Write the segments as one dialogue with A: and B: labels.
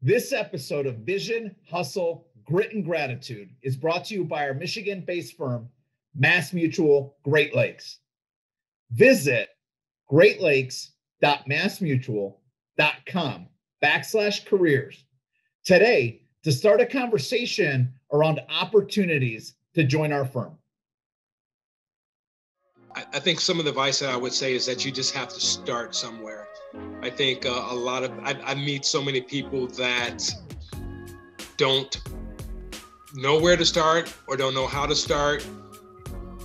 A: This episode of Vision, Hustle, Grit, and Gratitude is brought to you by our Michigan-based firm, Mass Mutual Great Lakes. Visit greatlakes.massmutual.com/careers today to start a conversation around opportunities to join our firm.
B: I think some of the advice that I would say is that you just have to start somewhere. I think I meet so many people that don't know where to start or don't know how to start.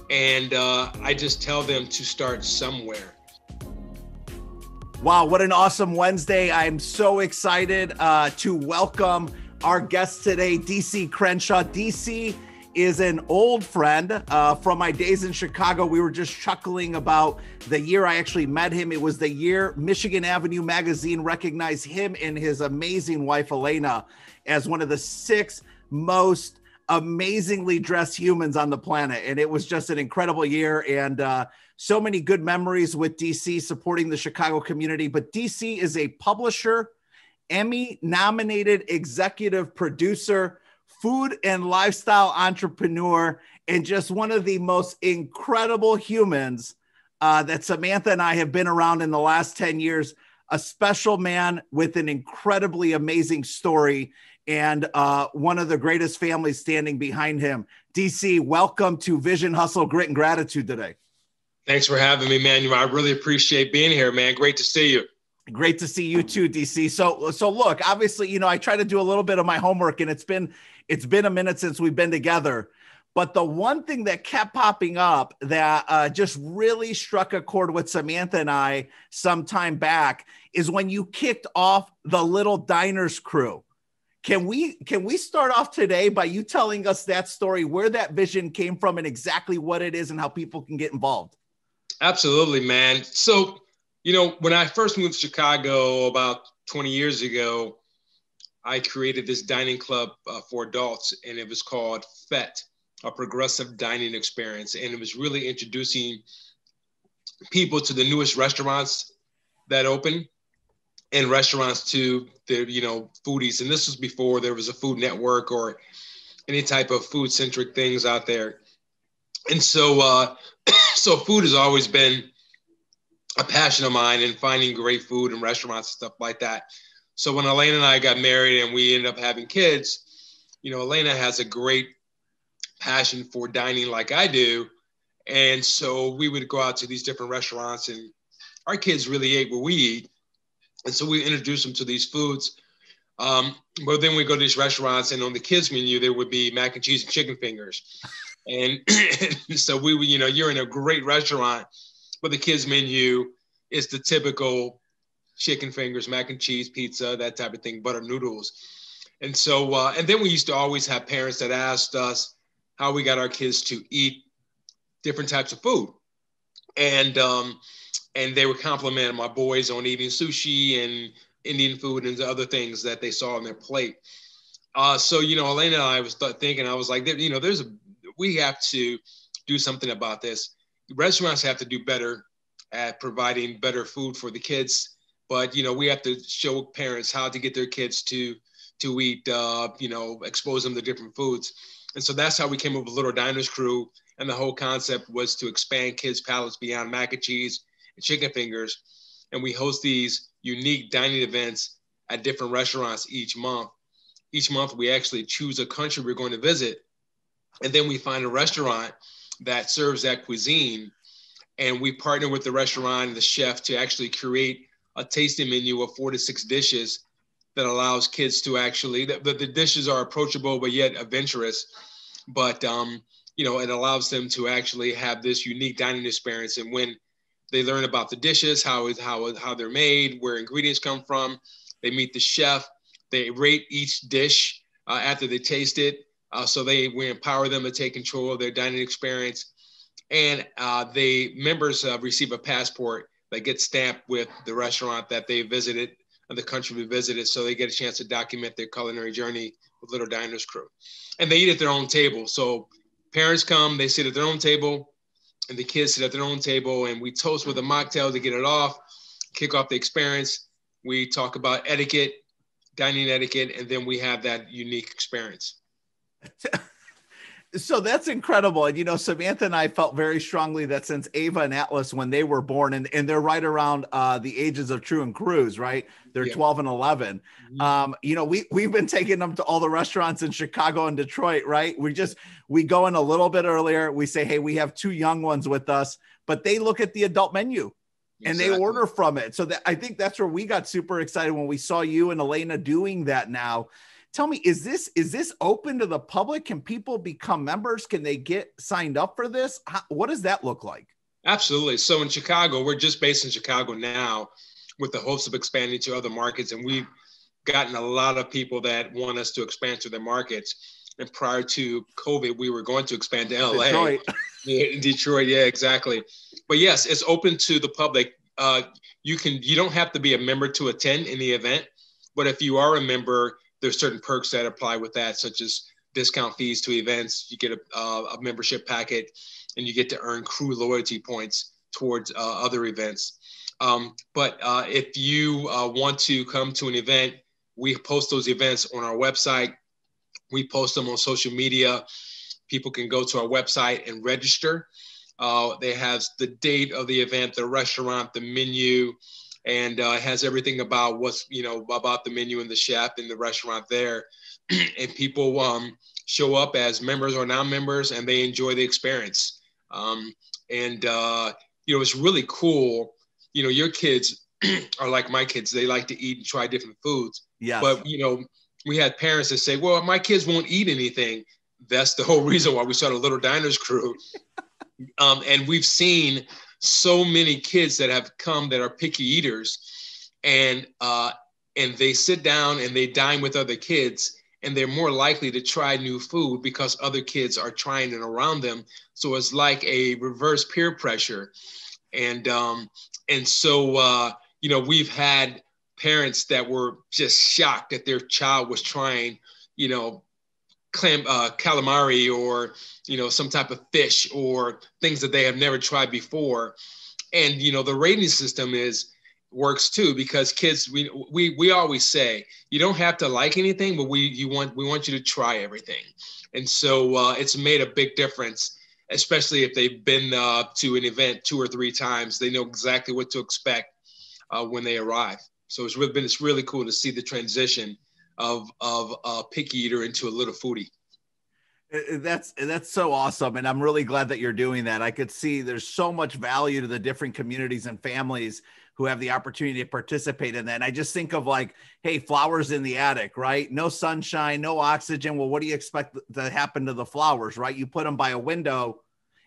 B: And I just tell them to start somewhere.
C: Wow, what an awesome Wednesday. I'm so excited to welcome our guest today, DC Crenshaw. DC is an old friend from my days in Chicago. We were just chuckling about the year I actually met him. It was the year Michigan Avenue magazine recognized him and his amazing wife, Elena, as one of the 6 most amazingly dressed humans on the planet. And it was just an incredible year. And so many good memories with DC supporting the Chicago community. But DC is a publisher, Emmy nominated executive producer, food and lifestyle entrepreneur, and just one of the most incredible humans that Samantha and I have been around in the last 10 years, a special man with an incredibly amazing story and one of the greatest families standing behind him. DC, welcome to Vision, Hustle, Grit, and Gratitude today.
B: Thanks for having me, man. I really appreciate being here, man. Great to see you.
C: Great to see you too, DC. So look, obviously, I try to do a little bit of my homework, and it's been a minute since we've been together. But the one thing that kept popping up that just really struck a chord with Samantha and I some time back is when you kicked off the Little Diners crew. Can we start off today by you telling us that story, where that vision came from and exactly what it is and how people can get involved?
B: Absolutely, man. So, when I first moved to Chicago about 20 years ago, I created this dining club for adults, and it was called FET, a progressive dining experience. And it was really introducing people to the newest restaurants that open and restaurants to the, foodies. And this was before there was a Food Network or any type of food-centric things out there. And so, so food has always been a passion of mine, and finding great food and restaurants and stuff like that. So when Elena and I got married and we ended up having kids, Elena has a great passion for dining like I do. And so we would go out to these different restaurants, and our kids really ate what we eat. And so we introduced them to these foods. But then we go to these restaurants, and on the kids menu, there would be mac and cheese and chicken fingers. And so we would, you're in a great restaurant, but the kids menu is the typical chicken fingers, mac and cheese, pizza, that type of thing, butter noodles. And so, and then we used to always have parents that asked us how we got our kids to eat different types of food. And they would compliment my boys on eating sushi and Indian food and other things that they saw on their plate. So, Elena and I was thinking, I was like, we have to do something about this. Restaurants have to do better at providing better food for the kids, but we have to show parents how to get their kids to eat, expose them to different foods. And so that's how we came up with Little Diners Crew. And the whole concept was to expand kids' palates beyond mac and cheese and chicken fingers. And we host these unique dining events at different restaurants each month. Each month, we actually choose a country we're going to visit. And then we find a restaurant that serves that cuisine. And we partner with the restaurant and the chef to actually create a tasting menu of 4 to 6 dishes that allows kids to actually, the dishes are approachable, but yet adventurous. But, it allows them to actually have this unique dining experience. And when they learn about the dishes, how they're made, where ingredients come from, they meet the chef, they rate each dish after they taste it. So we empower them to take control of their dining experience. And members receive a passport that gets stamped with the restaurant that they visited and the country we visited. So they get a chance to document their culinary journey with Little Diners Crew. And they eat at their own table. So parents come, they sit at their own table, and the kids sit at their own table, and we toast with a mocktail to get it off, kick off the experience. We talk about etiquette, dining etiquette, and then we have that unique experience.
C: So that's incredible. And, Samantha and I felt very strongly that since Ava and Atlas, when they were born, and they're right around the ages of True and Cruz, right? They're 12 and 11. We've been taking them to all the restaurants in Chicago and Detroit, right? We go in a little bit earlier. We say, hey, we have 2 young ones with us, but they look at the adult menu and they order from it. So I think that's where we got super excited when we saw you and Elena doing that now. Tell me, is this open to the public? Can people become members? Can they get signed up for this? What does that look like?
B: Absolutely. So in Chicago, we're just based in Chicago now with the hopes of expanding to other markets. And we've gotten a lot of people that want us to expand to their markets. And prior to COVID, we were going to expand to LA.
C: Detroit.
B: Detroit, yeah, exactly. But yes, it's open to the public. You don't have to be a member to attend any event. But if you are a member, there's certain perks that apply with that, such as discount fees to events. You get a membership packet, and you get to earn crew loyalty points towards other events. But if you want to come to an event, we post those events on our website. We post them on social media. People can go to our website and register. They have the date of the event, the restaurant, the menu, and it has everything about about the menu and the chef and the restaurant there. And people show up as members or non-members, and they enjoy the experience. It's really cool. Your kids are like my kids. They like to eat and try different foods.
C: Yes.
B: But, we had parents that say, well, my kids won't eat anything. That's the whole reason why we started Little Diners Crew. And we've seen so many kids that have come that are picky eaters, and they sit down and they dine with other kids, and they're more likely to try new food because other kids are trying it around them. So it's like a reverse peer pressure. And so we've had parents that were just shocked that their child was trying, calamari or, some type of fish or things that they have never tried before. And, the rating system works too, because kids, we always say, you don't have to like anything, but we want you to try everything. And so it's made a big difference, especially if they've been to an event 2 or 3 times. They know exactly what to expect when they arrive. So it's really cool to see the transition of a picky eater into a little foodie.
C: That's so awesome. And I'm really glad that you're doing that. I could see there's so much value to the different communities and families who have the opportunity to participate in that. And I just think of like, hey, flowers in the attic, right? No sunshine, no oxygen. Well, what do you expect to happen to the flowers, right? You put them by a window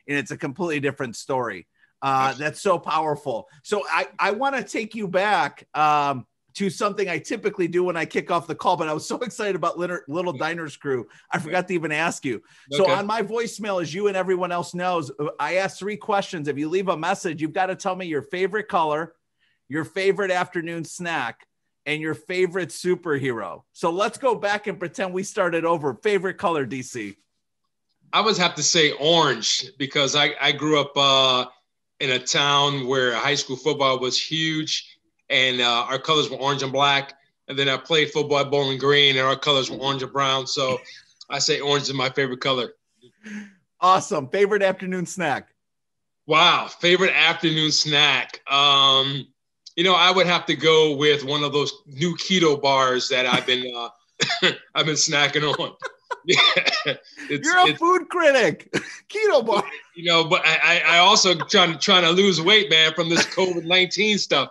C: and it's a completely different story. That's so powerful. So I want to take you back to something I typically do when I kick off the call, but I was so excited about Little Diners Crew, I forgot to even ask you. So on my voicemail, as you and everyone else knows, I asked 3 questions. If you leave a message, you've got to tell me your favorite color, your favorite afternoon snack, and your favorite superhero. So let's go back and pretend we started over. Favorite color, DC?
B: I would have to say orange, because I grew up in a town where high school football was huge, and our colors were orange and black. And then I played football at Bowling Green, and our colors were orange and brown. So I say orange is my favorite color.
C: Awesome. Favorite afternoon snack?
B: Wow. Favorite afternoon snack. I would have to go with one of those new keto bars that I've been I've been snacking on. Yeah,
C: you're a food critic. Keto bar.
B: But I also trying to lose weight, man, from this COVID-19 stuff.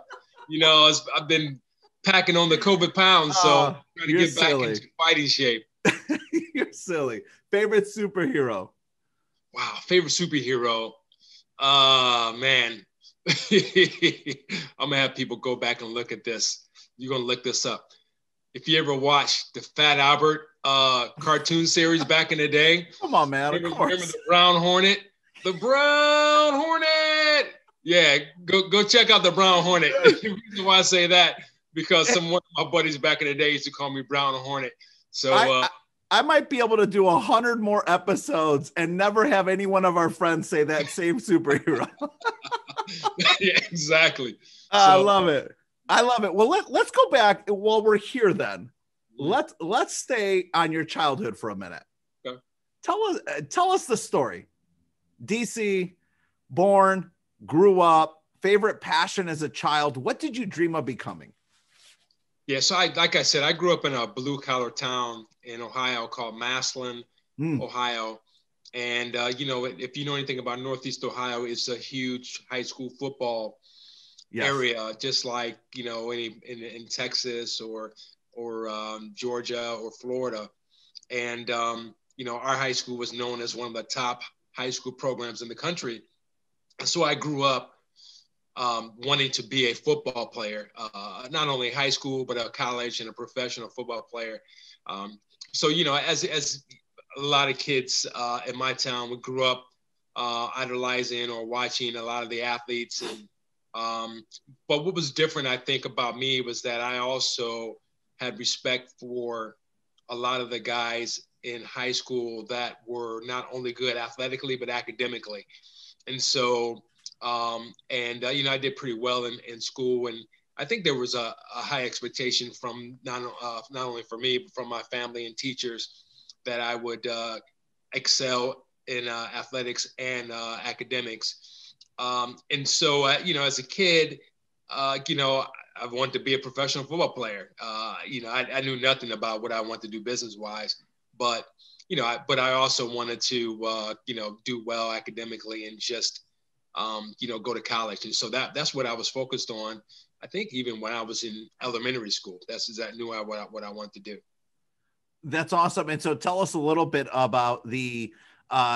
B: I've been packing on the COVID pounds, so trying to get back into fighting shape.
C: You're silly. Favorite superhero?
B: Wow, favorite superhero. Man. I'm gonna have people go back and look at this. You're gonna look this up. If you ever watched the Fat Albert cartoon series back in the day.
C: Come on, man.
B: Remember the Brown Hornet? The Brown Hornet. Yeah, go check out the Brown Hornet. The reason why I say that, because some of my buddies back in the day used to call me Brown Hornet. So
C: I might be able to do 100 more episodes and never have any one of our friends say that same superhero.
B: Yeah, exactly.
C: I love it. Well, let's go back while we're here then. let's stay on your childhood for a minute.
B: Okay.
C: Tell us the story. DC, born, grew up, favorite passion as a child. What did you dream of becoming?
B: Yeah, so like I said, I grew up in a blue collar town in Ohio called Massillon, Ohio. And, if you know anything about Northeast Ohio, it's a huge high school football area, just like, in Texas or Georgia or Florida. And, our high school was known as one of the top high school programs in the country. And so I grew up wanting to be a football player, not only high school, but a college and a professional football player. So, as a lot of kids in my town, we grew up idolizing or watching a lot of the athletes. And but what was different, I think, about me was that I also had respect for a lot of the guys in high school that were not only good athletically, but academically. And so, I did pretty well in school. And I think there was a high expectation from not only for me, but from my family and teachers that I would excel in athletics and academics. And so, as a kid, I wanted to be a professional football player. I knew nothing about what I wanted to do business-wise, but I also wanted to, do well academically and just, go to college. And so that's what I was focused on. I think even when I was in elementary school, that's exactly knew what I wanted to do.
C: That's awesome. And so tell us a little bit about the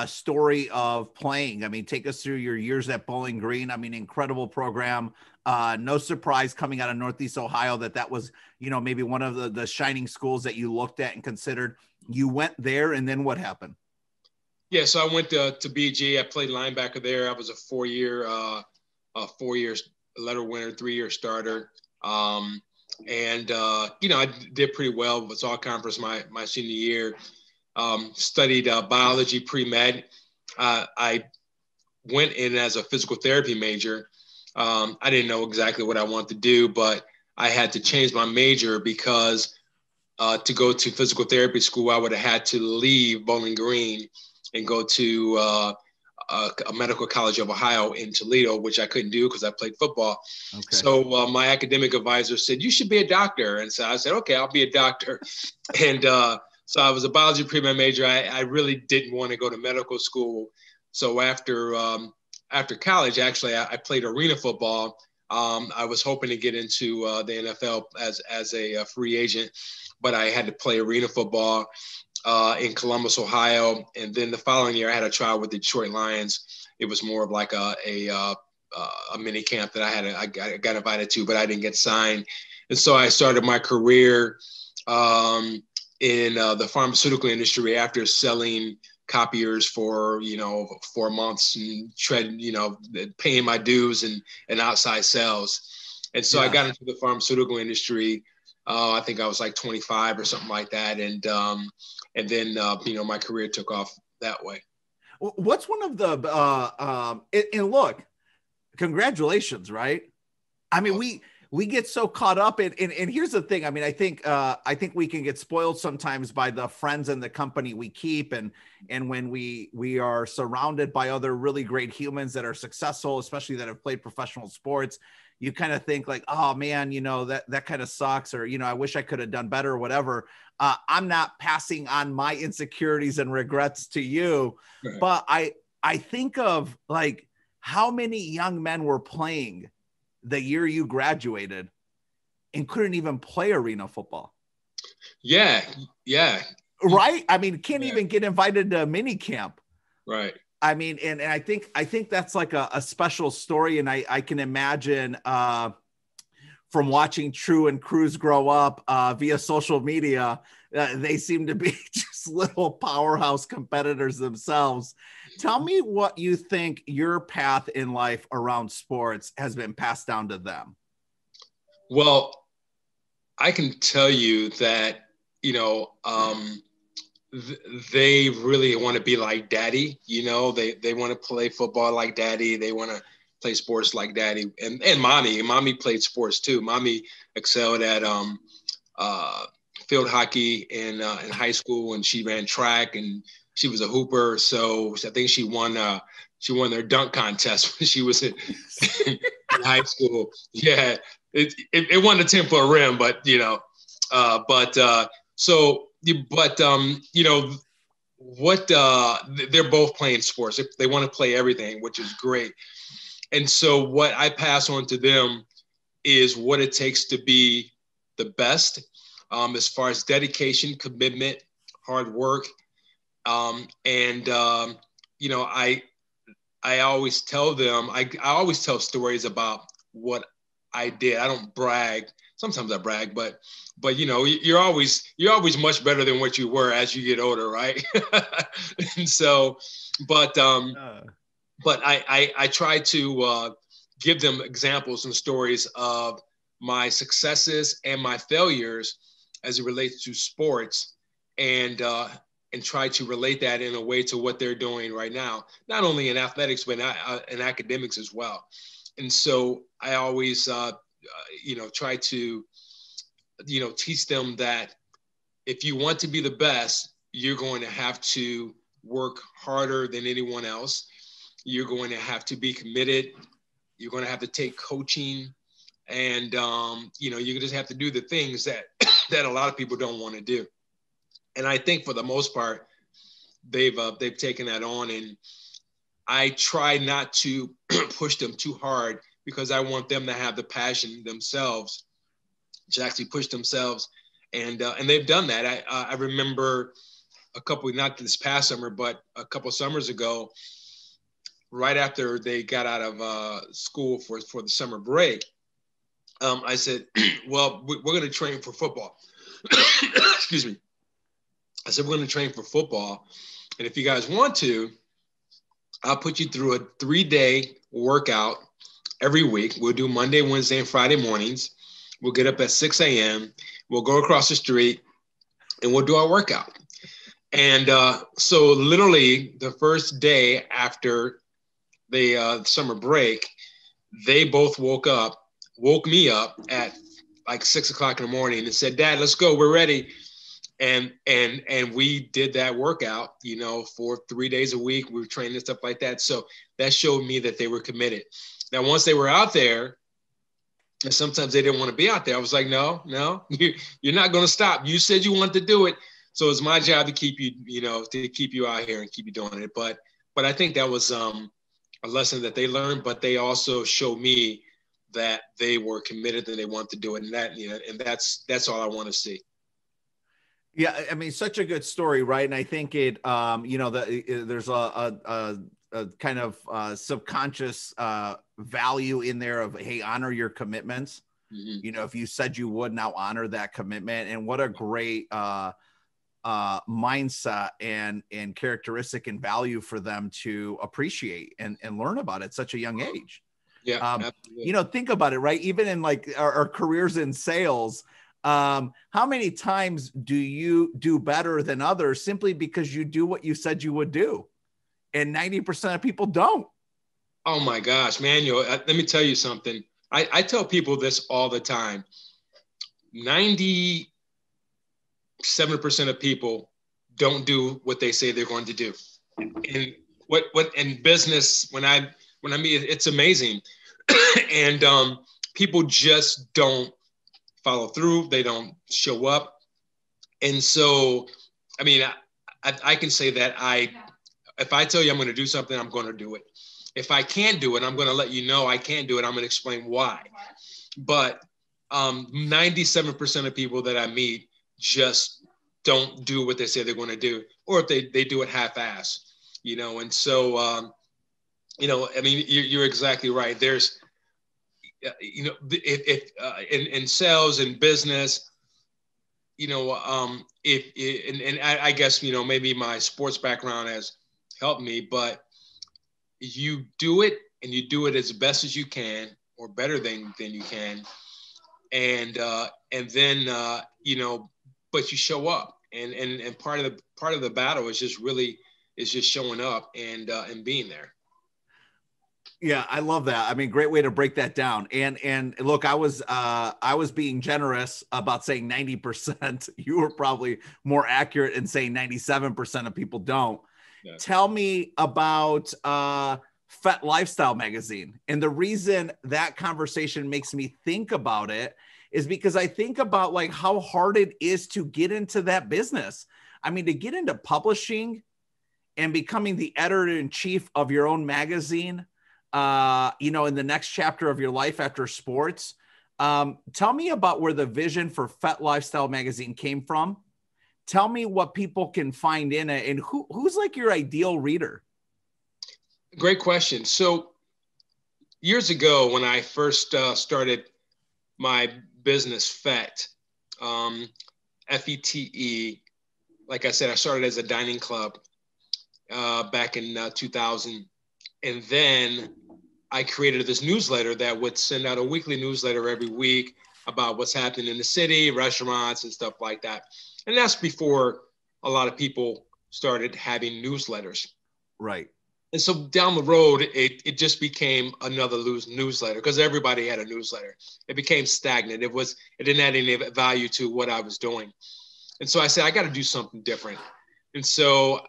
C: story of playing. I mean, take us through your years at Bowling Green. I mean, incredible program. No surprise coming out of Northeast Ohio that was, maybe one of the shining schools that you looked at and considered. You went there, and then what happened?
B: Yeah, so I went to BG. I played linebacker there. I was a four-year letter winner, 3-year starter. I did pretty well. Was all conference my senior year. Studied biology pre-med. I went in as a physical therapy major. I didn't know exactly what I wanted to do, but I had to change my major because to go to physical therapy school, I would have had to leave Bowling Green and go to a medical college of Ohio in Toledo, which I couldn't do because I played football. Okay. So my academic advisor said, you should be a doctor. And so I said, okay, I'll be a doctor. And so I was a biology pre-med major. I really didn't want to go to medical school. So after college, actually, I played arena football. I was hoping to get into the NFL as a free agent, but I had to play arena football in Columbus, Ohio. And then the following year I had a trial with the Detroit Lions. It was more of like a mini camp that I got invited to, but I didn't get signed. And so I started my career in the pharmaceutical industry after selling copiers for 4 months and paying my dues and outside sales. And so I got into the pharmaceutical industry. I think I was like 25 or something like that. And then my career took off that way.
C: What's one of the, and look, congratulations, right? I mean, we get so caught up in, and here's the thing. I mean, I think we can get spoiled sometimes by the friends and the company we keep. And when we are surrounded by other really great humans that are successful, especially that have played professional sports, you kind of think like, oh man, that kind of sucks. Or, I wish I could have done better or whatever. I'm not passing on my insecurities and regrets to you, right. But I think of like how many young men were playing the year you graduated and couldn't even play arena football.
B: Yeah.
C: Right. I mean, can't even get invited to a mini camp.
B: Right.
C: I mean, and I think that's like a special story. And I can imagine from watching True and Cruz grow up via social media, they seem to be just little powerhouse competitors themselves. Tell me what you think your path in life around sports has been passed down to them.
B: Well, I can tell you that, they really want to be like daddy. They want to play football like daddy. They want to play sports like daddy. And mommy played sports too. Mommy excelled at field hockey in high school, and she ran track, and she was a hooper. So I think she won their dunk contest when she was in high school. Yeah, it won the 10-foot rim, but you know, they're both playing sports. They want to play everything, which is great. And so what I pass on to them is what it takes to be the best, as far as dedication, commitment, hard work. I always tell them, I always tell stories about what I did. I don't brag. Sometimes I brag, but you know, you're always much better than what you were as you get older, right? And so, but I try to give them examples and stories of my successes and my failures as it relates to sports, and try to relate that in a way to what they're doing right now, not only in athletics, but in academics as well. And so I always, try to, teach them that if you want to be the best, you're going to have to work harder than anyone else. You're going to have to be committed. You're going to have to take coaching, and you just have to do the things that that a lot of people don't want to do. And I think for the most part, they've taken that on, and I try not to push them too hard, because I want them to have the passion themselves to actually push themselves, and they've done that. I remember not this past summer, but a couple summers ago, right after they got out of school for the summer break, I said, well, we're going to train for football. Excuse me. I said, we're going to train for football. And if you guys want to, I'll put you through a 3-day workout every week. We'll do Monday, Wednesday, and Friday mornings. We'll get up at 6 a.m. We'll go across the street and we'll do our workout. And so literally the first day after the summer break, they both woke me up at like 6 o'clock in the morning and said, Dad, let's go. We're ready. And we did that workout, for 3 days a week. We were training and stuff like that. So that showed me that they were committed. Now, once they were out there, and sometimes they didn't want to be out there, I was like, no, you're not going to stop. You said you wanted to do it. So it's my job to keep you, to keep you out here and keep you doing it. But I think that was a lesson that they learned, but they also showed me that they were committed and they want to do it. And that's all I want to see.
C: Yeah, I mean, such a good story, right? And I think it, there's a kind of subconscious value in there of, hey, honor your commitments. Mm-hmm. If you said you would, now honor that commitment. And what a great mindset and characteristic and value for them to appreciate and learn about at such a young age.
B: Yeah,
C: think about it, right? Even in like our careers in sales, how many times do you do better than others simply because you do what you said you would do? And 90% of people don't.
B: Oh my gosh, man. Let me tell you something. I tell people this all the time. 97% of people don't do what they say they're going to do. And what in business, when I meet, it's amazing. And people just don't follow through. They don't show up. And so, I mean, I can say that if I tell you I'm going to do something, I'm going to do it. If I can't do it, I'm going to let you know I can't do it. I'm going to explain why. But 97% of people that I meet just don't do what they say they're going to do, or if they do it half-ass, And so, I mean, you're exactly right. There's, in sales and business, I guess, maybe my sports background has helped me, but you do it and you do it as best as you can, or better than you can. And then, but you show up, and part of the battle is just showing up and being there.
C: Yeah, I love that. I mean, great way to break that down. And look, I was being generous about saying 90%. You were probably more accurate in saying 97% of people don't.
B: Yeah.
C: Tell me about Fet Lifestyle magazine. And the reason that conversation makes me think about it is because I think about like how hard it is to get into that business. I mean, to get into publishing and becoming the editor-in-chief of your own magazine, in the next chapter of your life after sports. Tell me about where the vision for Fet Lifestyle magazine came from. Tell me what people can find in it, and who's like your ideal reader?
B: Great question. So years ago, when I first started my business, Fet, Fete, like I said, I started as a dining club back in 2000. And then I created this newsletter that would send out a weekly newsletter every week about what's happening in the city, restaurants and stuff like that. And that's before a lot of people started having newsletters.
C: Right.
B: And so down the road, it just became another newsletter because everybody had a newsletter. It became stagnant. It didn't add any value to what I was doing. And so I said, I got to do something different. And so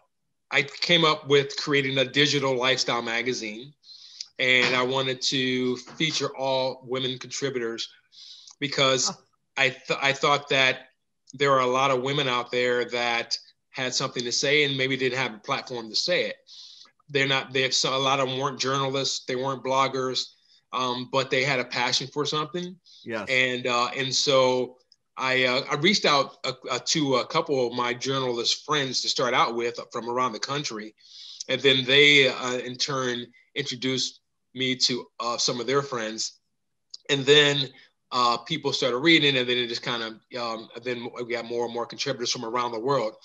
B: I came up with creating a digital lifestyle magazine, and I wanted to feature all women contributors because I thought that there are a lot of women out there that had something to say and maybe didn't have a platform to say it. A lot of them weren't journalists, they weren't bloggers, but they had a passion for something.
C: Yes.
B: And so I reached out to a couple of my journalist friends to start out with from around the country. And then they, in turn, introduced me to some of their friends. And then people started reading, and then it just kind of, then we got more and more contributors from around the world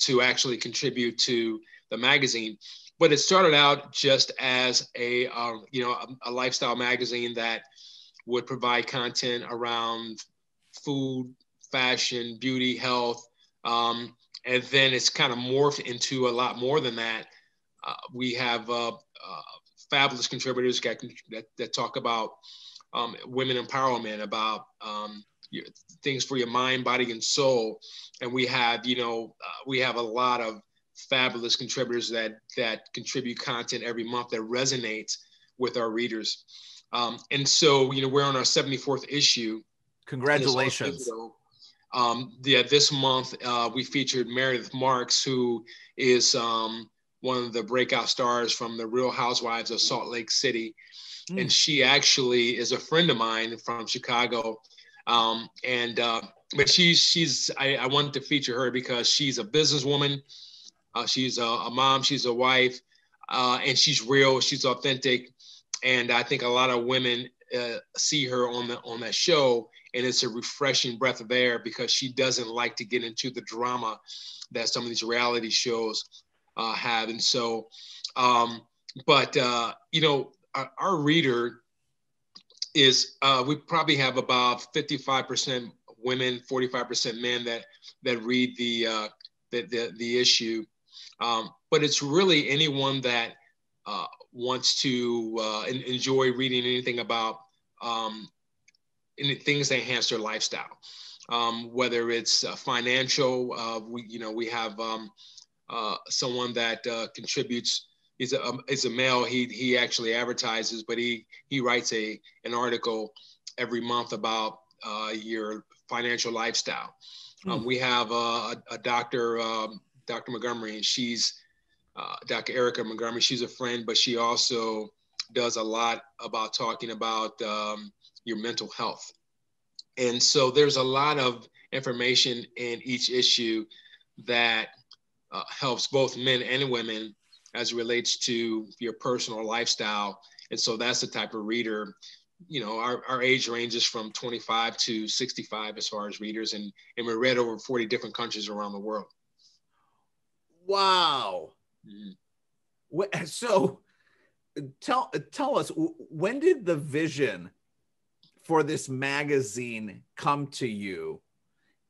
B: to actually contribute to the magazine. But it started out just as a lifestyle magazine that would provide content around food, fashion, beauty, health. And then it's kind of morphed into a lot more than that. We have fabulous contributors that talk about women empowerment, about things for your mind, body, and soul. And we have a lot of fabulous contributors that contribute content every month that resonates with our readers. And so, we're on our 74th issue.
C: Congratulations.
B: This month we featured Meredith Marks, who is one of the breakout stars from the Real Housewives of Salt Lake City. And she actually is a friend of mine from Chicago. But I wanted to feature her because she's a businesswoman. She's a mom, she's a wife, and she's real, she's authentic. And I think a lot of women see her on that show, and it's a refreshing breath of air because she doesn't like to get into the drama that some of these reality shows have. And so, our reader is, we probably have about 55% women, 45% men that read the issue. But it's really anyone that wants to enjoy reading anything about things that enhance their lifestyle, whether it's financial. We have someone that contributes. Is a male. He actually advertises, but he writes an article every month about your financial lifestyle. We have a doctor, Dr. Montgomery, and she's Dr. Erica Montgomery. She's a friend, but she also does a lot about talking about your mental health. And so there's a lot of information in each issue that helps both men and women as it relates to your personal lifestyle. And so that's the type of reader, our age ranges from 25 to 65 as far as readers, and we're read over 40 different countries around the world.
C: Wow. Mm-hmm. So tell us, when did the vision for this magazine come to you?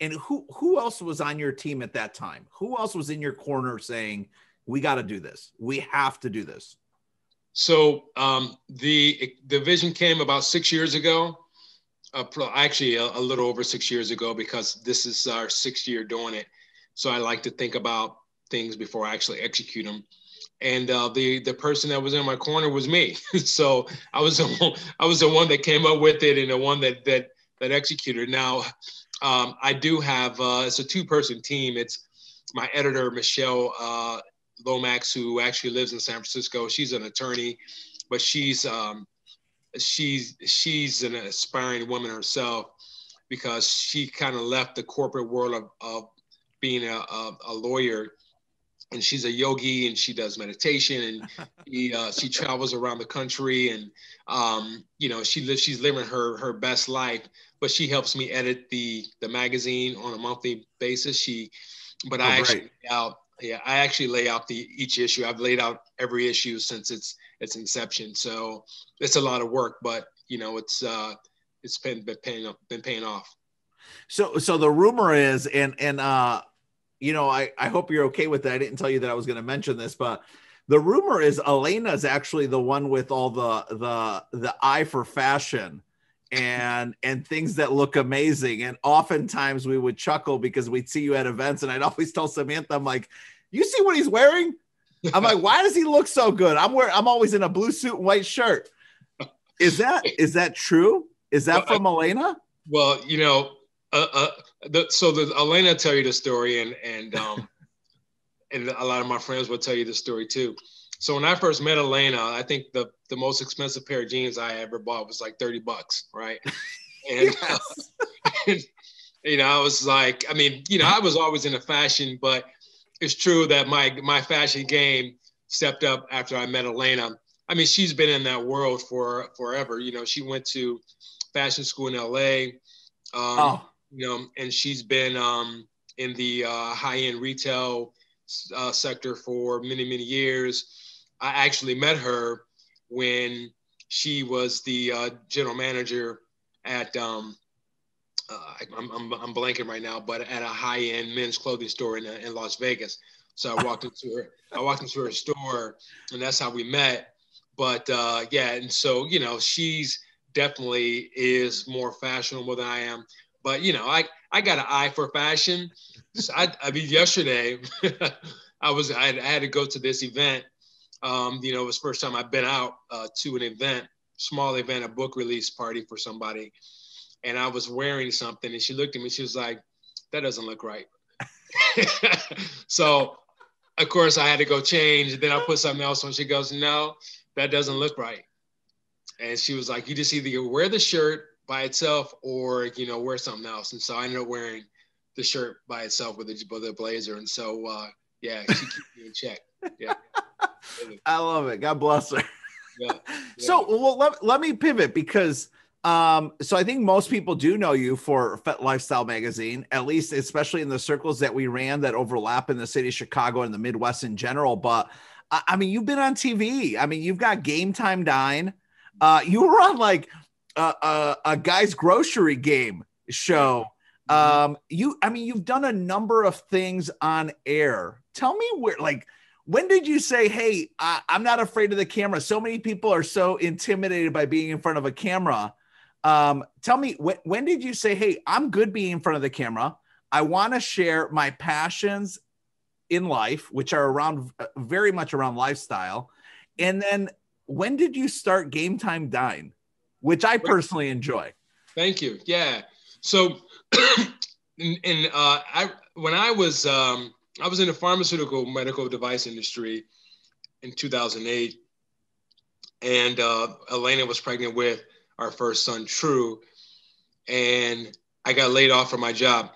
C: And who else was on your team at that time? Who else was in your corner saying, we got to do this, we have to do this?
B: So the vision came about 6 years ago. Actually, a little over 6 years ago, because this is our 6th year doing it. So I like to think about things before I actually execute them. And the person that was in my corner was me. So I was the one that came up with it and the one that executed. Now I do have it's a 2-person team. It's my editor Michelle Lomax, who actually lives in San Francisco. She's an attorney, but she's an aspiring woman herself, because she kind of left the corporate world of being a lawyer, and she's a yogi and she does meditation, and she travels around the country, and she's living her best life. But she helps me edit the magazine on a monthly basis. I actually lay out each issue. I've laid out every issue since its inception. So it's a lot of work, but it's been paying off.
C: So the rumor is, and I hope you're okay with that. I didn't tell you that I was going to mention this, but the rumor is Elena is actually the one with all the eye for fashion and things that look amazing. And oftentimes we would chuckle because we'd see you at events, and I'd always tell Samantha, I'm like, you see what he's wearing? I'm like, why does he look so good? I'm always in a blue suit and white shirt. Is that true? Is that from Elena?
B: Well, so Elena tell you the story, and a lot of my friends will tell you the story too. So when I first met Elena, I think the most expensive pair of jeans I ever bought was like $30, right? And, I was like, I was always into fashion, but it's true that my fashion game stepped up after I met Elena. She's been in that world for forever. She went to fashion school in LA, and she's been in the high-end retail sector for many, many years. I actually met her when she was the general manager at I'm blanking right now, but at a high-end men's clothing store in Las Vegas. So I walked into her store, and that's how we met. But and so she's definitely is more fashionable than I am. But I got an eye for fashion. So yesterday I had to go to this event. It was the first time I've been out to an event, small event, a book release party for somebody. And I was wearing something, and she looked at me, she was like, that doesn't look right. So of course I had to go change, and then I put something else on. She goes, no, that doesn't look right. And she was like, you just either wear the shirt by itself or, wear something else. And so I ended up wearing the shirt by itself with the blazer. And so, she keeps me in check. Yeah.
C: I love it. God bless her.
B: Yeah.
C: So, let me pivot, because so I think most people do know you for Fet Lifestyle magazine, at least, especially in the circles that we ran that overlap in the city of Chicago and the Midwest in general. But you've been on TV. You've got Game Time Dine. You were on like a guy's grocery game show. You've done a number of things on air. Tell me when did you say, hey, I'm not afraid of the camera? So many people are so intimidated by being in front of a camera. Tell me, when did you say, hey, I'm good being in front of the camera. I want to share my passions in life, which are very much around lifestyle. And then when did you start Game Time Dine, which I personally enjoy?
B: Thank you. Yeah. So when I was in the pharmaceutical medical device industry in 2008, and Elena was pregnant with our first son, True, and I got laid off from my job.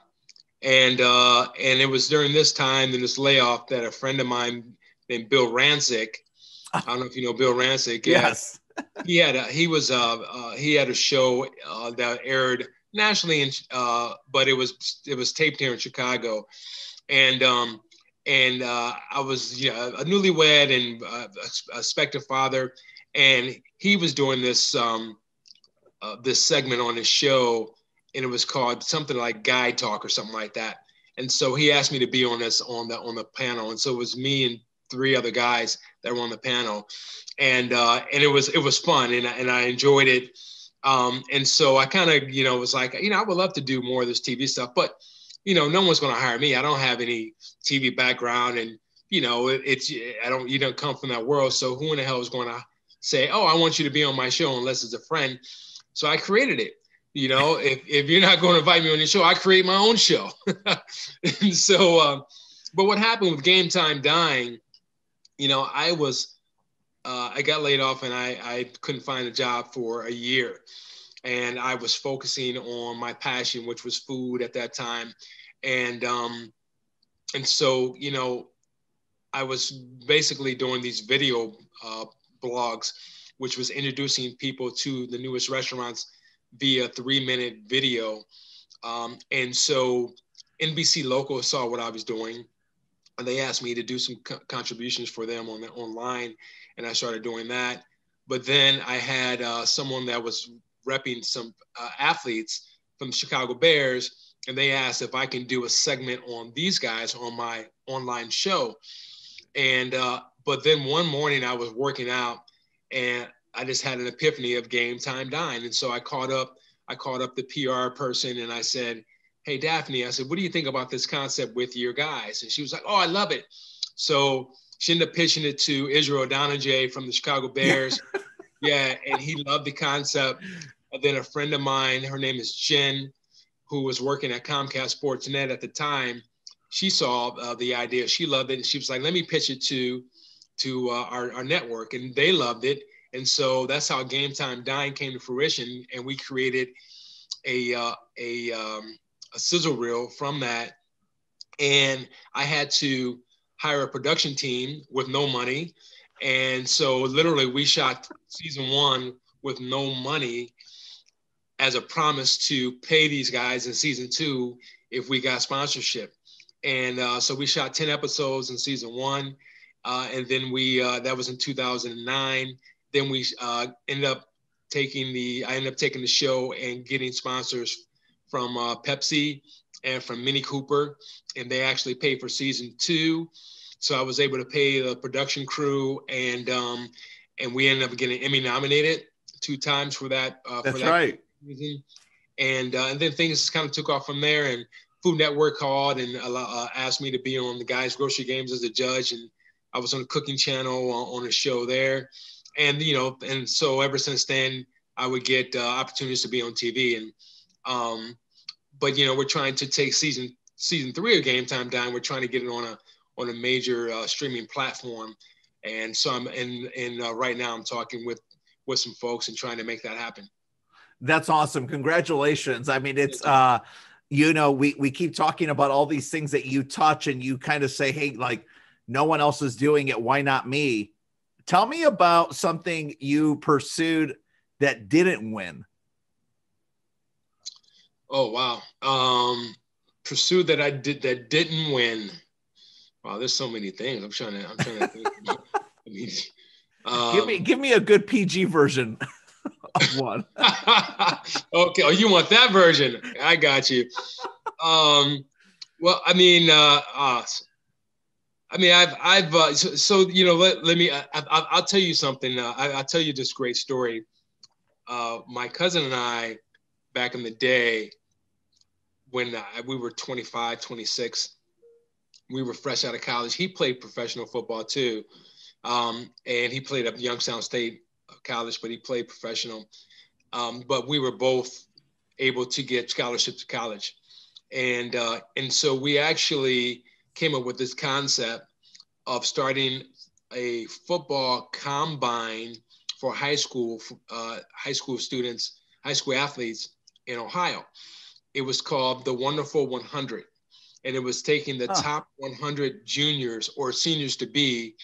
B: And it was during this time, in this layoff, that a friend of mine named Bill Rancic, I don't know if you know Bill Rancic.
C: Yes.
B: He had a show that aired nationally, but it was taped here in Chicago. And I was a newlywed and a expectant father, and he was doing this this segment on his show, and it was called something like Guy Talk or something like that. And so he asked me to be on the panel, and so it was me and three other guys that were on the panel, and it was fun, and I enjoyed it. And so I kind of, was like, I would love to do more of this TV stuff, but, no one's going to hire me. I don't have any TV background, and, I don't come from that world. So who in the hell is going to say, oh, I want you to be on my show unless it's a friend? So I created it. If you're not going to invite me on your show, I create my own show. And so, but what happened with Game Time Dying, I got laid off, and I couldn't find a job for a year. And I was focusing on my passion, which was food at that time. And so, I was basically doing these video blogs, which was introducing people to the newest restaurants via 3-minute video. And so NBC Local saw what I was doing, and they asked me to do some contributions for them online. And I started doing that. But then I had someone that was repping some athletes from the Chicago Bears, and they asked if I can do a segment on these guys on my online show. And but then one morning I was working out, and I just had an epiphany of Game Time Dying. And so I called up the PR person, and I said, hey, Daphne, I said, what do you think about this concept with your guys? And she was like, oh, I love it. So she ended up pitching it to Israel Donajay from the Chicago Bears. Yeah, and he loved the concept. And then a friend of mine, her name is Jen, who was working at Comcast Sportsnet at the time, she saw the idea. She loved it. And she was like, let me pitch it to our network. And they loved it. And so that's how Game Time Dying came to fruition. And we created a sizzle reel from that. And I had to hire a production team with no money. And so literally we shot season 1 with no money as a promise to pay these guys in season 2 if we got sponsorship. And so we shot 10 episodes in season 1. And then that was in 2009. Then we ended up taking the show and getting sponsors from Pepsi and from Mini Cooper, and they actually paid for season 2. So I was able to pay the production crew, and we ended up getting Emmy nominated 2 times for that.
C: That's right.
B: Season. And then things kind of took off from there, and Food Network called and asked me to be on the guys' grocery games as a judge, and I was on the cooking channel on a show there, and and so ever since then I would get opportunities to be on TV, and but we're trying to take season 3 of Game Time Dying. We're trying to get it on a major streaming platform, and so I'm right now I'm talking with some folks and trying to make that happen.
C: That's awesome. Congratulations. I mean, it's we keep talking about all these things that you touch, and you kind of say, hey, like, no one else is doing it, why not me? Tell me about something you pursued that didn't win.
B: Oh, wow. Pursued that didn't win. Wow, there's so many things. I'm trying to think. I mean,
C: give me a good PG version of one.
B: Okay. Oh, you want that version? I got you. Well, I mean, I'll tell you something. I'll tell you this great story. My cousin and I, back in the day, when we were 25, 26, we were fresh out of college. He played professional football too. And he played at Youngstown State College, but he played professional. But we were both able to get scholarships to college. And so we actually came up with this concept of starting a football combine for high school students, high school athletes in Ohio. It was called the Wonderful 100. And it was taking the top 100 juniors or seniors to be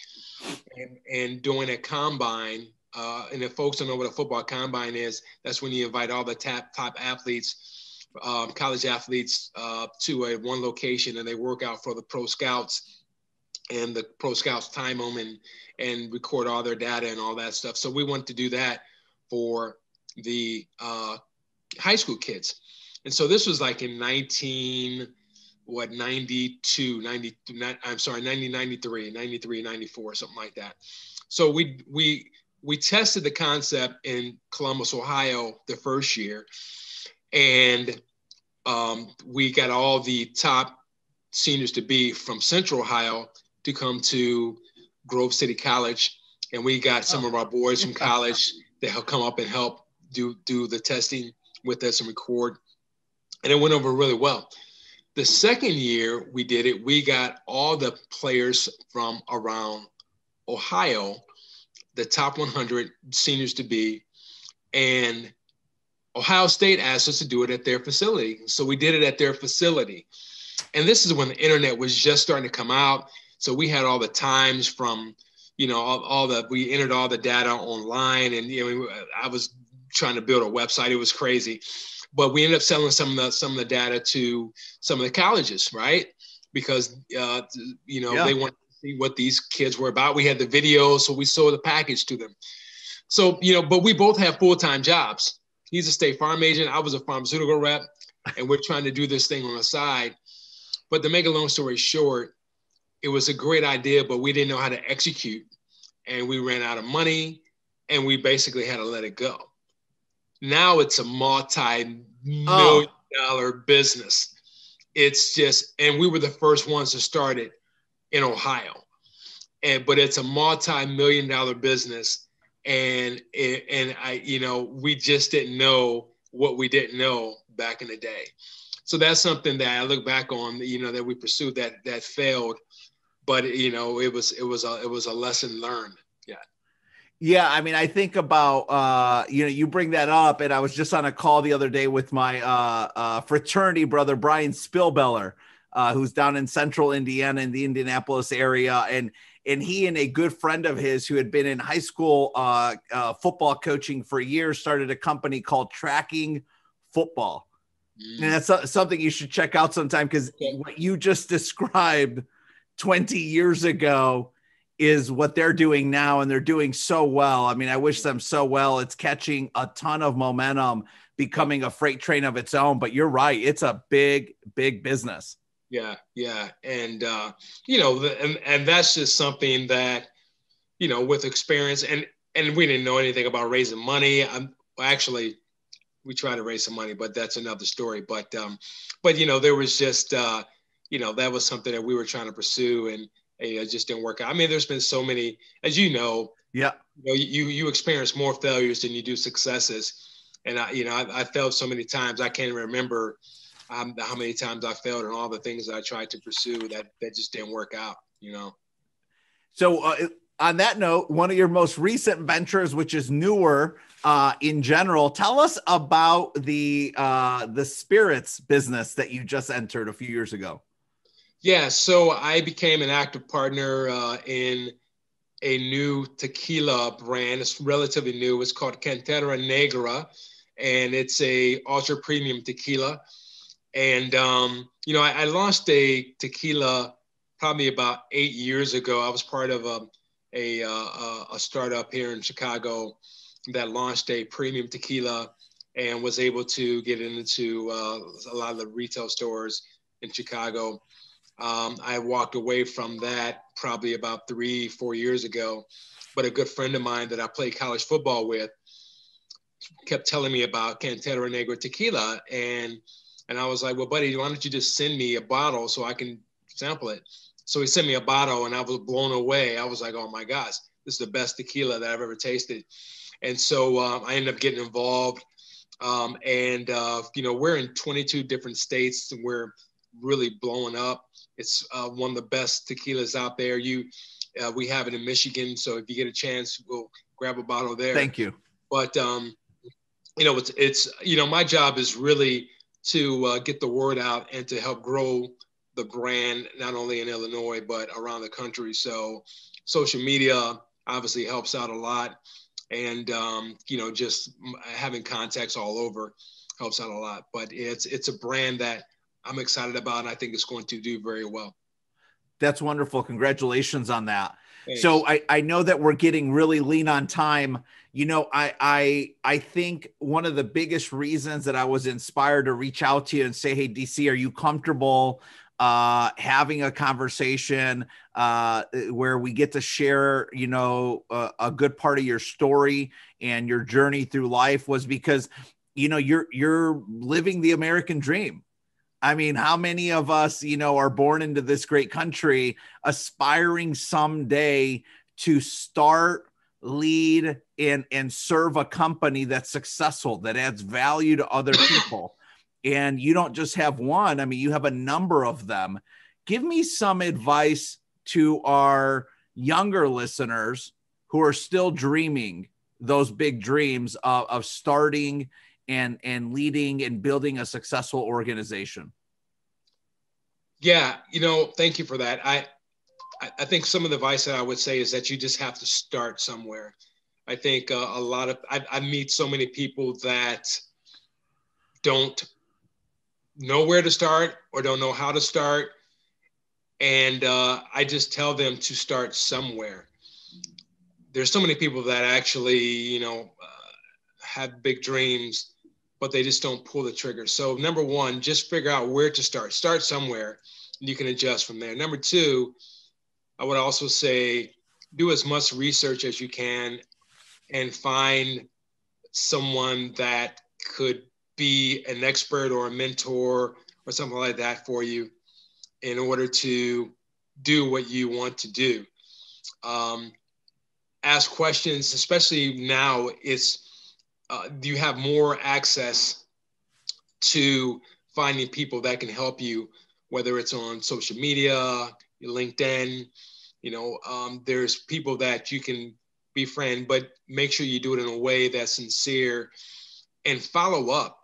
B: and doing a combine. And if folks don't know what a football combine is, that's when you invite all the top athletes, college athletes to one location, and they work out for the pro scouts, and the pro scouts time them and record all their data and all that stuff. So we wanted to do that for the high school kids. And so this was like in 92, 90, I'm sorry, 93, 94, something like that. So we tested the concept in Columbus, Ohio, the first year. And we got all the top seniors to be from Central Ohio to come to Grove City College. And we got some of our boys from college that have come up and help do the testing with us and record. And it went over really well. The second year we did it, we got all the players from around Ohio, the top 100 seniors to be, and Ohio State asked us to do it at their facility. So we did it at their facility. And this is when the internet was just starting to come out. So we had all the times from, we entered all the data online, and I was trying to build a website. It was crazy. But we ended up selling some of the data to some of the colleges, right? Because they wanted to see what these kids were about. We had the videos, so we sold the package to them. So but we both have full-time jobs. He's a State Farm agent. I was a pharmaceutical rep, and we're trying to do this thing on the side. But to make a long story short, it was a great idea, but we didn't know how to execute, and we ran out of money, and we basically had to let it go. Now it's a multi-million-dollar business. It's just, and we were the first ones to start it in Ohio. But it's a multi-million-dollar business. And we just didn't know what we didn't know back in the day. So that's something that I look back on, that we pursued that failed, but it was a lesson learned. Yeah.
C: Yeah, I mean, I think about, you bring that up, and I was just on a call the other day with my fraternity brother, Brian Spillbeller, who's down in central Indiana in the Indianapolis area. And he and a good friend of his who had been in high school football coaching for years started a company called Tracking Football. And that's something you should check out sometime, because what you just described 20 years ago is what they're doing now, and they're doing so well. I mean, I wish them so well. It's catching a ton of momentum, becoming a freight train of its own. But you're right. It's a big, big business.
B: Yeah. And, and that's just something that, with experience, and we didn't know anything about raising money. We tried to raise some money, but that's another story. But there was just, that was something that we were trying to pursue, and it just didn't work out. I mean, there's been so many, as you know, you experience more failures than you do successes. And I failed so many times. I can't remember how many times I failed and all the things that I tried to pursue that just didn't work out,
C: So on that note, one of your most recent ventures, which is newer in general, tell us about the spirits business that you just entered a few years ago.
B: Yeah, so I became an active partner in a new tequila brand. It's relatively new. It's called Cantera Negra, and it's a ultra premium tequila. And I launched a tequila probably about 8 years ago. I was part of a startup here in Chicago that launched a premium tequila and was able to get into a lot of the retail stores in Chicago. I walked away from that probably about 3-4 years ago, but a good friend of mine that I played college football with kept telling me about Cantera Negra tequila. And I was like, well, buddy, why don't you just send me a bottle so I can sample it? So he sent me a bottle, and I was blown away. I was like, oh my gosh, this is the best tequila that I've ever tasted. And so I ended up getting involved. We're in 22 different states, and we're really blowing up. It's one of the best tequilas out there. We have it in Michigan, so if you get a chance, we'll grab a bottle there.
C: Thank you.
B: But it's my job is really to get the word out and to help grow the brand, not only in Illinois but around the country. So social media obviously helps out a lot, and just having contacts all over helps out a lot. But it's a brand that I'm excited about, and I think it's going to do very well.
C: That's wonderful. Congratulations on that.
B: Thanks.
C: So I know that we're getting really lean on time. I think one of the biggest reasons that I was inspired to reach out to you and say, hey, DC, are you comfortable having a conversation where we get to share, a good part of your story and your journey through life was because, you're living the American dream. I mean, how many of us, are born into this great country aspiring someday to start, lead, and serve a company that's successful, that adds value to other people? And you don't just have one. I mean, you have a number of them. Give me some advice to our younger listeners who are still dreaming those big dreams of starting and leading and building a successful organization.
B: Yeah, thank you for that. I think some of the advice that I would say is that you just have to start somewhere. I think I meet so many people that don't know where to start or don't know how to start. And I just tell them to start somewhere. There's so many people that actually, have big dreams, but they just don't pull the trigger. So number one, just figure out where to start. Start somewhere and you can adjust from there. Number two, I would also say do as much research as you can and find someone that could be an expert or a mentor or something like that for you in order to do what you want to do. Ask questions, especially now, you have more access to finding people that can help you, whether it's on social media, LinkedIn, there's people that you can befriend, but make sure you do it in a way that's sincere and follow up.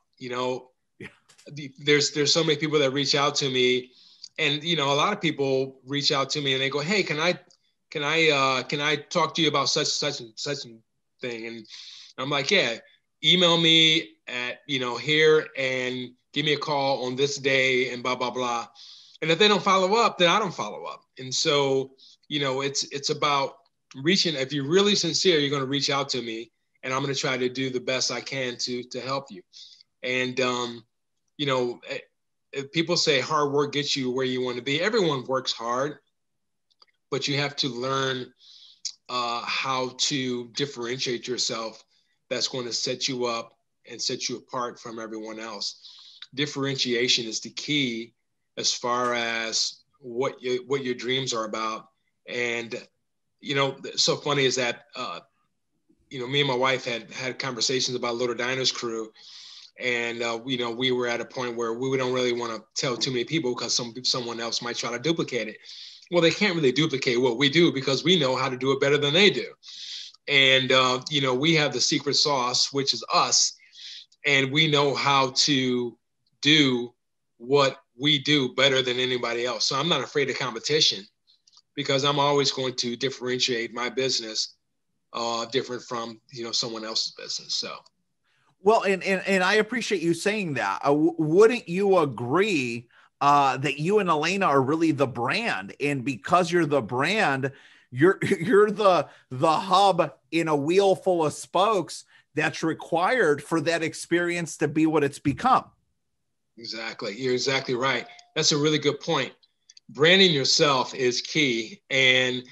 B: There's so many people that reach out to me, and a lot of people reach out to me and they go, "Hey, can I talk to you about such and such thing?" And I'm like, "Yeah, email me at here and give me a call on this day and blah blah blah." And if they don't follow up, then I don't follow up. And so it's about reaching. If you're really sincere, you're going to reach out to me, and I'm going to try to do the best I can to help you. And people say hard work gets you where you want to be. Everyone works hard, but you have to learn how to differentiate yourself. That's going to set you up and set you apart from everyone else. Differentiation is the key as far as what your dreams are about. And so funny is that me and my wife had conversations about Little Diners Crew. And, we were at a point where we don't really want to tell too many people because someone else might try to duplicate it. Well, they can't really duplicate what we do because we know how to do it better than they do. And, we have the secret sauce, which is us. And we know how to do what we do better than anybody else. So I'm not afraid of competition because I'm always going to differentiate my business different from, someone else's business. So.
C: Well, and I appreciate you saying that. Wouldn't you agree that you and Elena are really the brand? And because you're the brand, you're the hub in a wheel full of spokes that's required for that experience to be what it's become.
B: Exactly. You're exactly right. That's a really good point. Branding yourself is key. And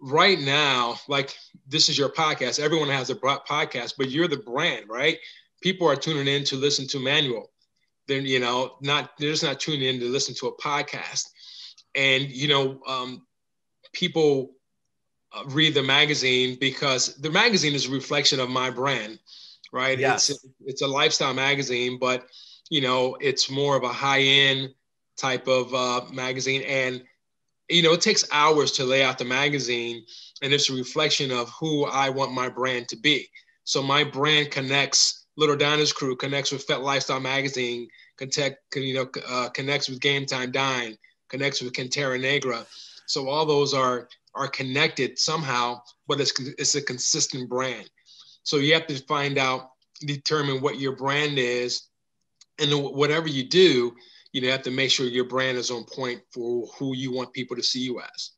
B: right now, like this is your podcast. Everyone has a podcast, but you're the brand, right? People are tuning in to listen to Manuel. They're just not tuning in to listen to a podcast. And people read the magazine because the magazine is a reflection of my brand, right?
C: Yes.
B: It's a lifestyle magazine, but it's more of a high-end type of magazine. And it takes hours to lay out the magazine, and it's a reflection of who I want my brand to be. So my brand connects. Little Diners Crew connects with Fet Lifestyle Magazine, connects with Game Time Dine, connects with Cantera Negra. So all those are connected somehow, but it's a consistent brand. So you have to determine what your brand is, and whatever you do, you have to make sure your brand is on point for who you want people to see you as.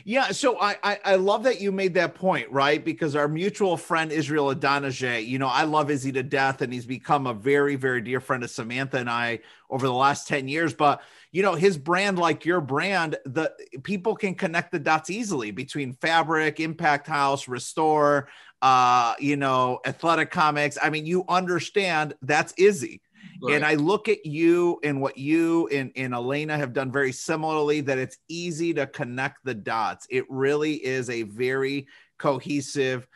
C: Yeah, so I love that you made that point, right? Because our mutual friend Israel Adonijah, I love Izzy to death, and he's become a very, very dear friend of Samantha and I over the last 10 years. But his brand, like your brand, the people can connect the dots easily between Fabric, Impact House, Restore, Athletic Comics. I mean, you understand that's Izzy. Right. And I look at you and what you and Elena have done very similarly, that it's easy to connect the dots. It really is a very cohesive,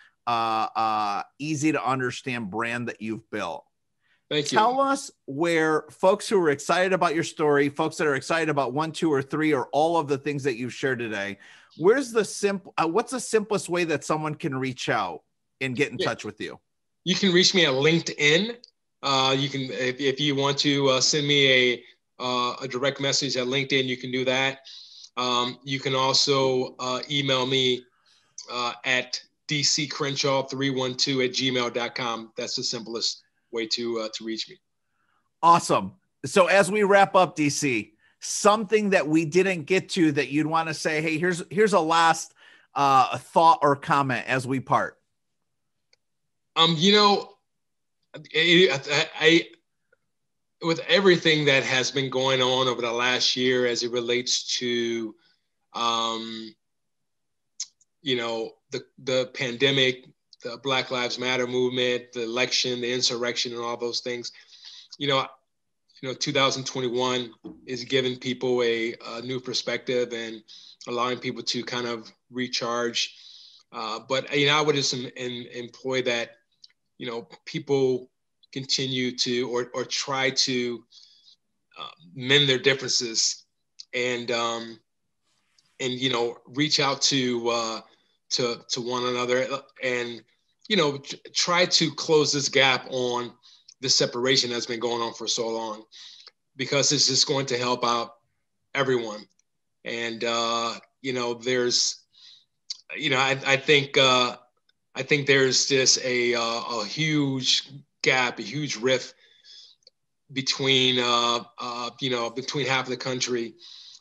C: easy to understand brand that you've built.
B: Thank you.
C: Tell us where folks who are excited about your story, folks that are excited about 1, 2, or 3, or all of the things that you've shared today, what's the simplest way that someone can reach out and get in touch with you?
B: You can reach me at LinkedIn. You can, if you want to send me a direct message at LinkedIn, you can do that. You can also email me at dccrenshaw312@gmail.com. That's the simplest way to reach me.
C: Awesome. So as we wrap up, DC, something that we didn't get to that you'd want to say, hey, here's a last thought or comment as we part.
B: With everything that has been going on over the last year as it relates to, the pandemic, the Black Lives Matter movement, the election, the insurrection, and all those things, 2021 is giving people a new perspective and allowing people to kind of recharge. But I would just employ that, people continue to or try to mend their differences and reach out to one another and try to close this gap on this separation that's been going on for so long, because it's just going to help out everyone. And there's I think there's just a huge gap, a huge rift between between half of the country,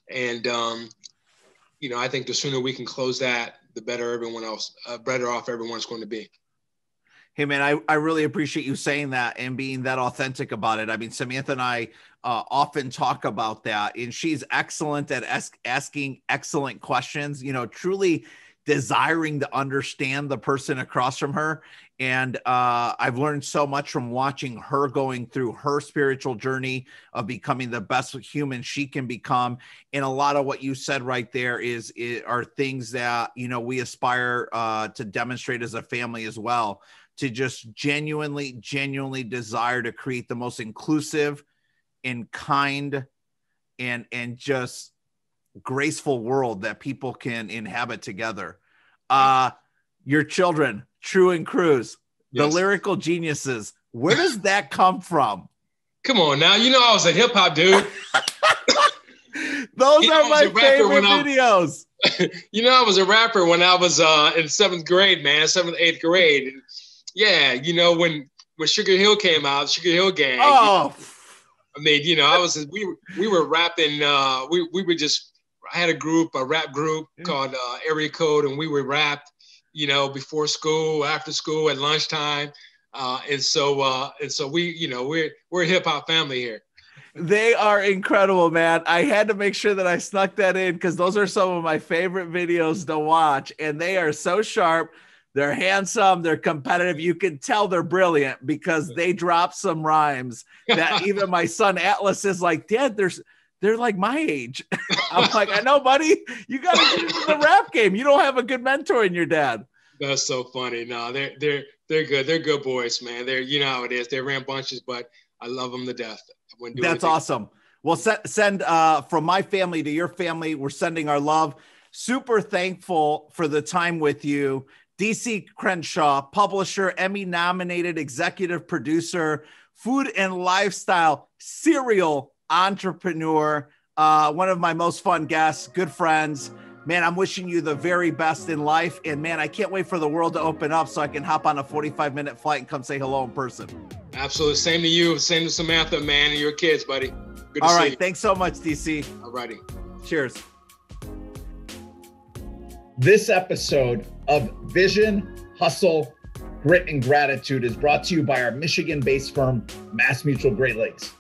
B: and I think the sooner we can close that, the better off everyone's going to be.
C: Hey man, I really appreciate you saying that and being that authentic about it. I mean, Samantha and I often talk about that, and she's excellent at asking excellent questions, truly desiring to understand the person across from her. And I've learned so much from watching her going through her spiritual journey of becoming the best human she can become. And a lot of what you said right there are things that, we aspire to demonstrate as a family as well, to just genuinely desire to create the most inclusive and kind and just graceful world that people can inhabit together. Your children, True and Cruz, the lyrical geniuses, where does that come from?
B: Come on now, I was a hip hop dude.
C: Those are my favorite videos.
B: I was a rapper when I was in 7th grade, man, 7th, 8th grade. And yeah, when Sugar Hill came out, Sugar Hill Gang.
C: Oh,
B: I mean, we were rapping. I had a rap group called Area Code, and we would rap, before school, after school, at lunchtime. And so we're a hip hop family here.
C: They are incredible, man. I had to make sure that I snuck that in because those are some of my favorite videos to watch, and they are so sharp. They're handsome. They're competitive. You can tell they're brilliant because they drop some rhymes that even my son Atlas is like, Dad, they're like my age. I'm like, I know, buddy. You got to get into the rap game. You don't have a good mentor in your dad.
B: That's so funny. No, they're good. They're good boys, man. They're, how it is. They're rambunctious, but I love them to death.
C: That's awesome. Well, send from my family to your family. We're sending our love. Super thankful for the time with you. DC Crenshaw, publisher, Emmy nominated executive producer, food and lifestyle serial entrepreneur, one of my most fun guests, good friends. Man, I'm wishing you the very best in life. And man, I can't wait for the world to open up so I can hop on a 45-minute flight and come say hello in person.
B: Absolutely. Same to you. Same to Samantha, man, and your kids, buddy. Good to see you.
C: Thanks so much, DC.
B: All righty.
C: Cheers.
A: This episode of Vision, Hustle, Grit, and Gratitude is brought to you by our Michigan-based firm, MassMutual Great Lakes.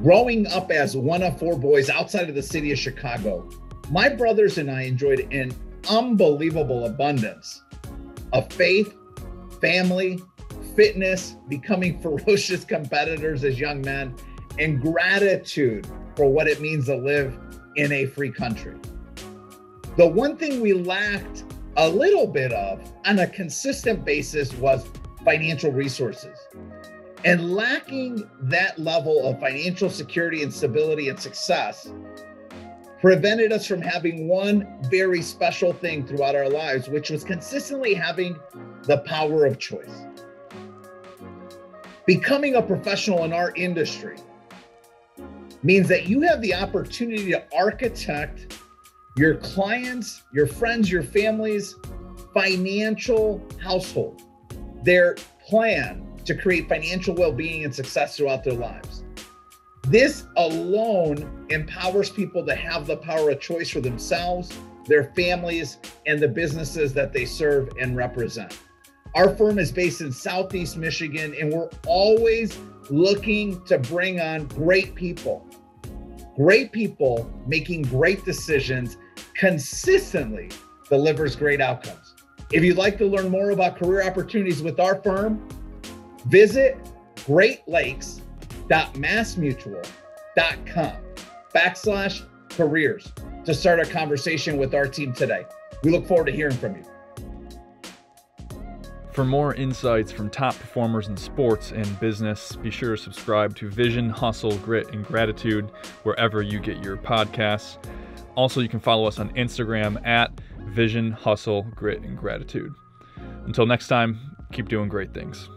A: Growing up as one of four boys outside of the city of Chicago, my brothers and I enjoyed an unbelievable abundance of faith, family, fitness, becoming ferocious competitors as young men, and gratitude for what it means to live in a free country. The one thing we lacked a little bit of on a consistent basis was financial resources. And lacking that level of financial security and stability and success prevented us from having one very special thing throughout our lives, which was consistently having the power of choice. Becoming a professional in our industry means that you have the opportunity to architect your clients, your friends, your family's financial household, their plan to create financial well-being and success throughout their lives. This alone empowers people to have the power of choice for themselves, their families, and the businesses that they serve and represent. Our firm is based in Southeast Michigan, and we're always looking to bring on great people. Great people making great decisions consistently delivers great outcomes. If you'd like to learn more about career opportunities with our firm, visit greatlakes.massmutual.com/careers to start a conversation with our team today. We look forward to hearing from you.
D: For more insights from top performers in sports and business, be sure to subscribe to Vision, Hustle, Grit, and Gratitude wherever you get your podcasts. Also, you can follow us on Instagram at Vision, Hustle, Grit, and Gratitude. Until next time, keep doing great things.